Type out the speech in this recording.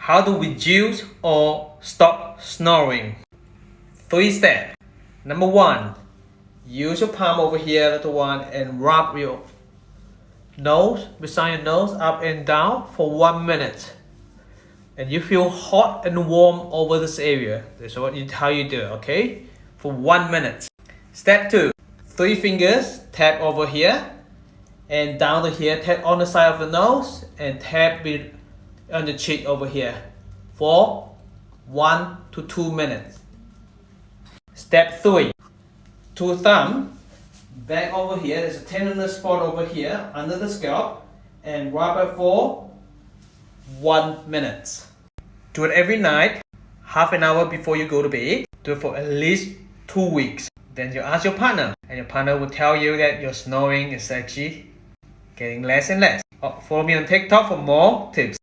How to reduce or stop snoring? 3 steps. Number 1, use your palm over here, little one, and rub your nose, beside your nose, up and down for 1 minute. And you feel hot and warm over this area. That's how you do it, okay? For 1 minute. Step 2, 3 fingers, tap over here, and down to here, tap on the side of the nose, and tap on the cheek over here for 1 to 2 minutes. Step 3, 2 thumb, back over here, there's a tenderness spot over here under the scalp, and rub it for 1 minute. Do it every night, half an hour before you go to bed. Do it for at least 2 weeks. Then you ask your partner, and your partner will tell you that your snoring is actually getting less and less. Follow me on TikTok for more tips.